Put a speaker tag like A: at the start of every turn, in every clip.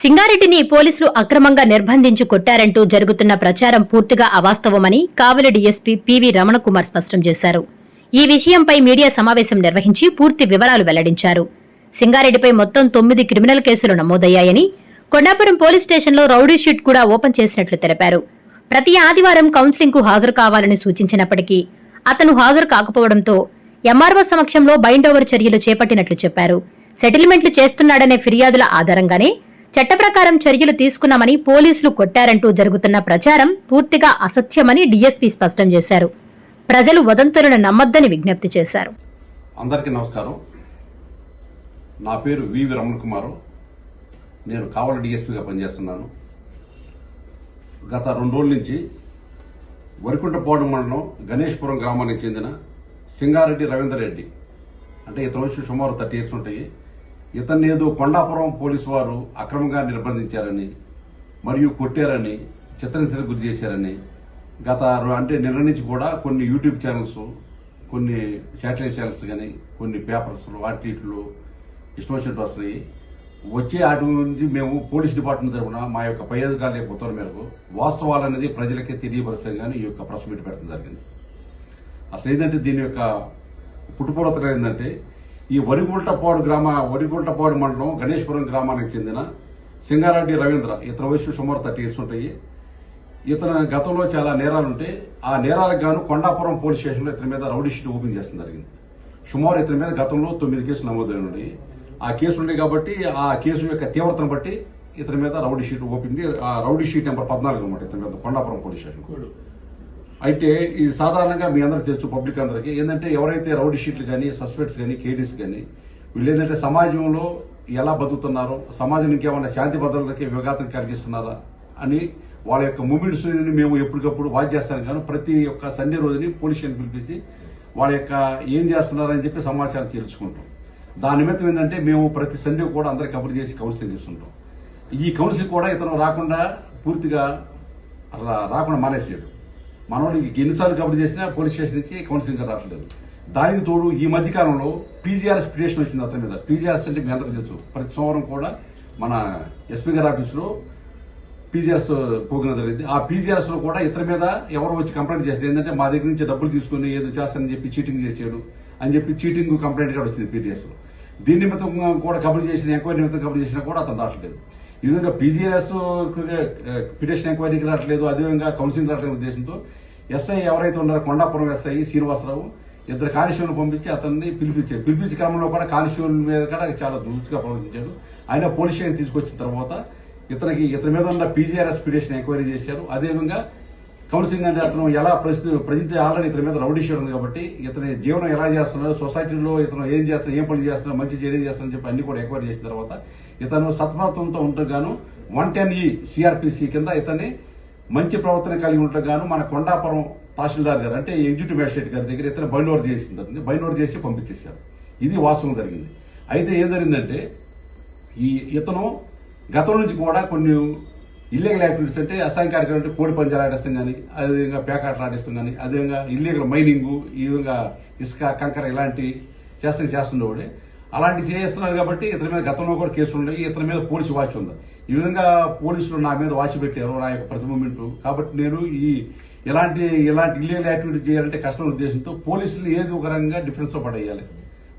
A: సింగారెడ్డిని పోలీసులు అక్రమంగా నిర్బంధించి కొట్టారంటూ జరుగుతున్న ప్రచారం పూర్తిగా అవాస్తవమని కావలి డీఎస్పీ పివి రమణకుమార్ స్పష్టం చేశారు. ఈ విషయంపై మీడియా సమావేశం నిర్వహించి పూర్తి వివరాలు వెల్లడించారు. సింగారెడ్డిపై మొత్తం 9 క్రిమినల్ కేసులు నమోదయ్యాయని, కొండాపురం పోలీస్ స్టేషన్లో రౌడీ షీట్ కూడా ఓపెన్ చేసినట్లు తెలిపారు. ప్రతి ఆదివారం కౌన్సిలింగ్ కు హాజరు కావాలని సూచించినప్పటికీ అతను హాజరు కాకపోవడంతో ఎంఆర్ఓ సమక్షంలో బైండ్ ఓవర్ చర్యలు చేపట్టినట్లు చెప్పారు. సెటిల్మెంట్లు చేస్తున్నాడనే ఫిర్యాదుల ఆధారంగానే చట్ట ప్రకారం చర్యలు తీసుకున్నామని, పోలీసులు కొట్టారంటూ జరుగుతున్న ప్రచారం పూర్తిగా అసత్యమని డీఎస్పీ స్పష్టం చేశారు. ప్రజలు వదంతులను నమ్మొద్దని విజ్ఞప్తి చేశారు.
B: అందరికీ నమస్కారం. నా పేరు వివి రమణకుమారు. నేను కావలి డీఎస్పీగా పనిచేస్తున్నాను. గత 2 రోజుల నుంచి వరికుంటపాడు మండలం గణేష్పురం గ్రామానికి చెందిన సింగారెడ్డి రవీందర్ రెడ్డి, అంటే ఇతని వయసు సుమారు 30 years ఉంటాయి. ఇతన్ని ఏదో కొండాపురం పోలీసు వారు అక్రమంగా నిర్బంధించారని మరియు కొట్టారని, చిత్రహింసలకు గురి చేశారని నిన్న నుంచి కూడా కొన్ని యూట్యూబ్ ఛానల్స్, కొన్ని శాటిలైట్ ఛానల్స్ కానీ, కొన్ని పేపర్స్ వాటిలో ఇష్టం వచ్చినట్టు వస్తున్నాయి. వచ్చే వాటి నుంచి మేము పోలీస్ డిపార్ట్మెంట్ తరఫున మా యొక్క పై అధికారుల ఉత్తర్వుల మేరకు వాస్తవాలనేది ప్రజలకే తెలియపరచడం కానీ ఈ యొక్క ప్రెస్ మీట్ పెట్టడం జరిగింది. అసలు ఏంటంటే దీని యొక్క పుట్టుపూర్వత ఏంటంటే, ఈ వరిగుంటపాడు మండలం గణేష్పురం గ్రామానికి చెందిన సింగారెడ్డి రవీంద్ర, ఇతని వయసు సుమారు 30 years ఉంటాయి. ఇతను గతంలో చాలా నేరాలుంటే ఆ నేరాలకు గాను కొండాపురం పోలీస్ స్టేషన్లో ఇతని మీద రౌడీ షీట్ ఓపెన్ చేసిన జరిగింది. సుమారు ఇతని మీద గతంలో 9 కేసులు నమోదైన ఉన్నాయి. ఆ కేసులు ఉన్నాయి కాబట్టి ఆ కేసు యొక్క తీవ్రతను బట్టి ఇతని మీద రౌడీ షీట్ ఓపింది. ఆ రౌడీ షీట్ నెంబర్ 14 అన్నమాట ఇతని మీద కొండాపురం పోలీస్ స్టేషన్. అయితే ఈ సాధారణంగా మీ అందరికి తెలుసు, పబ్లిక్ అందరికీ ఏంటంటే, ఎవరైతే రౌడీ షీట్లు కానీ, సస్పెక్ట్స్ కానీ, కేడీస్ కానీ, వీళ్ళు ఏంటంటే సమాజంలో ఎలా బతుకుతున్నారో, సమాజం ఇంకేమన్నా శాంతి భద్రతకి విఘాతం కలిగిస్తున్నారా అని వాళ్ళ యొక్క మూమెంట్స్ మేము ఎప్పటికప్పుడు వాచ్ చేస్తాం. కానీ ప్రతి ఒక్క సండే రోజుని పోలీస్ స్టేషన్ పిలిపించి వాళ్ళ యొక్క ఏం చేస్తున్నారని చెప్పి సమాచారం తెలుసుకుంటాం. దాని నిమిత్తం ఏంటంటే మేము ప్రతి సండే కూడా అందరికి కబుర్ చేసి కౌన్సిలింగ్ చేస్తుంటాం. ఈ కౌన్సిలింగ్ కూడా ఇతను రాకుండా పూర్తిగా రాకుండా మానేసాడు. మనోడు ఎన్నిసార్లు కబుర్ చేసినా పోలీస్ స్టేషన్ నుంచి కౌన్సిలింగ్ రావట్లేదు. దానికి తోడు ఈ మధ్యకాలంలో పీజీఆర్ఎస్ పిటిషన్ వచ్చింది అతని మీద. పీజీఆర్ఎస్ అంటే మీ అందరికీ తెలుసు, ప్రతి సోమవారం కూడా మన ఎస్పీ గారి ఆఫీసులో పీజీఆర్ఎస్ పోగిన జరిగింది. ఆ పీజీఆర్ఎస్ లో కూడా ఇతని మీద ఎవరు వచ్చి కంప్లైంట్ చేస్తారు, ఏంటంటే మా దగ్గర నుంచి డబ్బులు తీసుకుని ఏదో చేస్తానని చెప్పి చీటింగ్ చేశాడు అని చెప్పి చీటింగ్ కంప్లైంట్ కూడా వచ్చింది పీజీఆర్ఎస్ లో. దీని నిమిత్తం కూడా కబుర్ చేసిన, ఎంక్వైరీ నిమిత్తం కబుర్ చేసినా కూడా అతను రావట్లేదు. ఈ విధంగా పీజీఆర్ఎస్ పిటిషన్ ఎంక్వైరీకి రావట్లేదు, అదేవిధంగా కౌన్సిలింగ్ రావట్లేదు ఉద్దేశంతో ఎస్ఐ ఎవరైతే ఉన్నారో కొండాపురం ఎస్ఐ శ్రీనివాసరావు 2 కానిస్టేబుల్ పంపించి అతన్ని పిలిపించాడు. పిలిపించే క్రమంలో కూడా కానిస్టేబుల్ మీద కూడా చాలా దూరుగా ప్రవర్తించాడు. ఆయన పోలీస్ స్టేషన్ తీసుకొచ్చిన తర్వాత ఇతని మీద ఉన్న పీజీఆర్ఎస్ పిటిషన్ ఎంక్వైరీ చేశారు. అదేవిధంగా కౌన్సిలింగ్ అంటే అతను ఎలా ప్రజెంట్ ఆల్రెడీ ఇతని మీద రౌడీ షీట్ ఉంది కాబట్టి ఇతని జీవనం ఎలా చేస్తున్నాడు, సొసైటీలో ఇతను ఏం చేస్తాడు, ఏం పని చేస్తున్నాడు, మంచి ఏం చేస్తాడని చెప్పి అన్ని కూడా ఎంక్వైరీ చేసిన తర్వాత ఇతను సత్ప్రవర్తనతో ఉంటూ గాను 110E సిఆర్పిసి కింద ఇతన్ని మంచి ప్రవర్తన కలిగి ఉంటూ గాను మన కొండాపురం తహసీల్దార్ గారు, అంటే ఎగ్జిక్యూటివ్ మ్యాజిస్ట్రేట్ గారి దగ్గర ఇతను బైండ్ ఓవర్ చేసింది. బైండ్ ఓవర్ చేసి పంపించేశారు. ఇది వాస్తవం జరిగింది. అయితే ఏం జరిగిందంటే, ఇతను గతం నుంచి కూడా కొన్ని ఇల్లీగల్ యాక్టివిటీస్, అంటే అసాంఘిక అంటే కోడి పంజాలు ఆడేస్తాం కానీ, అదేవిధంగా పేకాటలు ఆడేస్తాం కానీ, అదేవిధంగా ఇల్లీగల్ మైనింగ్, ఈ విధంగా ఇసుక, కంకర ఇలాంటి చేస్తుండేవాడే. అలాంటివి చేస్తున్నారు కాబట్టి ఇతని మీద గతంలో కూడా కేసులు ఉన్నాయి. ఇతని మీద పోలీసు వాచ్ ఉంది. ఈ విధంగా పోలీసులు నా మీద వాచ్ పెట్టారు నా యొక్క ప్రతి మూమెంట్. కాబట్టి నేను ఇలాంటి ఇల్లీగల్ యాక్టివిటీ చేయాలంటే కష్టం ఉద్దేశంతో పోలీసులు ఏది ఒక రకంగా డిఫెన్స్ లో పడేయాలి,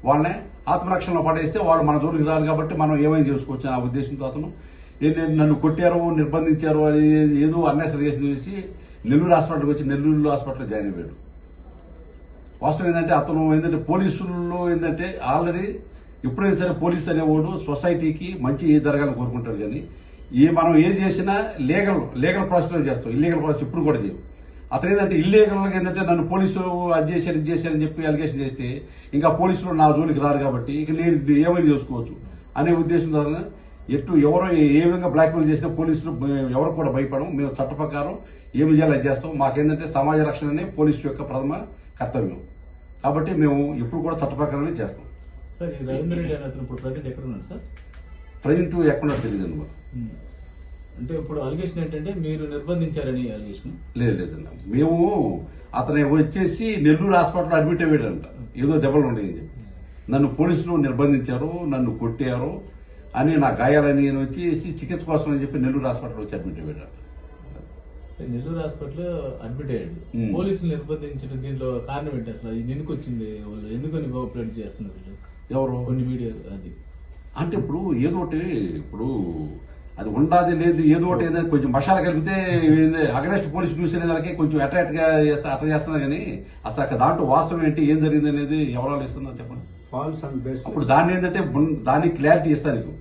B: వాళ్ళనే ఆత్మరక్షణలో పడేస్తే వాళ్ళు మన జోలికి రారు కాబట్టి మనం ఏమైనా చేసుకోవచ్చు ఆ ఉద్దేశంతో అతను నన్ను కొట్టారు, నిర్బంధించారు అని ఏదో అన్నెసరిగేషన్ చేసి నెల్లూరు హాస్పిటల్కి వచ్చి నెల్లూరు హాస్పిటల్లో జాయిన్ అయ్యాడు. వాస్తవం ఏంటంటే, అతను ఏంటంటే పోలీసుల్లో ఏంటంటే ఆల్రెడీ ఎప్పుడైనా సరే పోలీస్ అనేవాడు సొసైటీకి మంచి జరగాలని కోరుకుంటాడు. కానీ మనం ఏది చేసినా లీగల్ ప్రాసెస్లో చేస్తాం, ఇల్లీగల్ ప్రాసెస్ ఎప్పుడు కూడా చేయవు. అతను ఏంటంటే ఇల్లీగల్గా ఏంటంటే నన్ను పోలీసులు అది చేశారని చెప్పి అలిగేషన్ చేస్తే ఇంకా పోలీసులు నా జోలికి రారు కాబట్టి ఇక నేను ఏమైనా చేసుకోవచ్చు అనే ఉద్దేశంతో ఎవరు ఏ విధంగా బ్లాక్మెయిల్ చేసినా పోలీసులు ఎవరు కూడా భయపడం. మేము చట్ట ప్రకారం ఏమి చేయాలో అది చేస్తాం. మాకేంటంటే సమాజ రక్షణనే పోలీసు యొక్క ప్రథమ కర్తవ్యం కాబట్టి మేము ఎప్పుడు కూడా చట్ట ప్రకారమే చేస్తాం.
C: సార్, ఈ రవీంద్ర రెడ్డి అనే అతను ఇప్పుడు ప్రజెంట్ ఎక్కడ ఉన్నాడు సార్?
B: ప్రజెంట్ ఎక్కడో తెలియదు అన్నమాట.
C: అంటే ఇప్పుడు అలిగేషన్ ఏంటంటే మీరు నిర్బంధించారని అలిగేషన్?
B: లేదన్న, మేము అతను వచ్చేసి నెల్లూరు హాస్పిటల్లో అడ్మిట్ అయ్యాడంట, ఏదో దెబ్బలు ఉన్నాయని చెప్పి. నన్ను పోలీసులు నిర్బంధించారు, నన్ను కొట్టారు, అని నా గాయాలని నేను వచ్చేసి చికిత్స కోసం అని చెప్పి నెల్లూరు హాస్పిటల్ వచ్చి అడ్మిట్ అయ్యాడు.
C: నెల్లూరు హాస్పిటల్ అడ్మిట్ అయ్యాడు. పోలీసులు నిర్బంధించిన దీంట్లో కారణం ఏంటి అసలు? ఇది ఎందుకు వచ్చింది? వాళ్ళు ఎందుకని కోఆపరేట్ చేస్తున్నారు వీళ్ళు?
B: ఎవరు
C: కొన్ని మీడియా అది
B: అంటే ఇప్పుడు ఏదో ఒకటి ఇప్పుడు అది ఉండాది లేదు ఏదో ఒకటి ఏదైనా కొంచెం మసాలా కలిపితే అగరెస్ట్ పోలీస్ న్యూస్ అనే దానికి కొంచెం అట్రాక్ట్ గా అట్లా చేస్తున్నారు కానీ అసలు అక్కడ దాంట్లో వాస్తవం ఏంటి ఏం జరిగింది అనేది ఎవరు ఇస్తున్నారు చెప్పండి.
D: ఫాల్స్ అండ్ బేస్
B: అప్పుడు దాన్ని ఏంటంటే దానికి క్లారిటీ ఇస్తాను నీకు.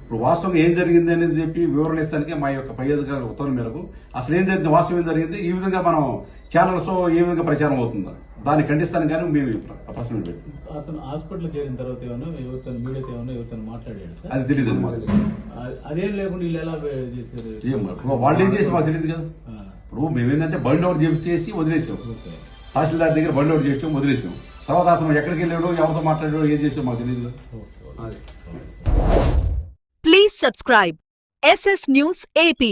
B: ఇప్పుడు వాస్తవంగా ఏం జరిగింది అనేది చెప్పి వివరణ ఇస్తానికి మా యొక్క పై అధికారుల ఉత్తర్వుల మేరకు అసలు ఏం జరిగింది, వాస్తవం ఏం జరిగింది, ఈ విధంగా మనం ఛానల్స్ ఏ విధంగా ప్రచారం అవుతుందా దాన్ని ఖండిస్తాను కానీ మేము ప్రశ్న పెట్టి
C: అతను హాస్పిటల్ చేరిన తర్వాత ఏమన్నా ఎవరితో మీడియాతో ఏమన్నా ఎవరితో మాట్లాడాడు సార్?
B: అది తెలియదు మాకు.
C: అదేం లేకుండా వీళ్ళు ఎలా చేశారు?
B: ఇప్పుడు వాళ్ళు ఏం చేసి మాకు తెలియదు కదా. ఇప్పుడు మేమేంటంటే బండి అవుట్ చేసి వదిలేసాం, తహసీల్దార్ దగ్గర బండి అవుట్ చేసాం వదిలేసాం. తర్వాత అతను ఎక్కడికి వెళ్ళాడో ఎవరితో మాట్లాడాడో ఏం చేసాడో మాకు తెలియదు కదా.
E: Please subscribe SS News AP.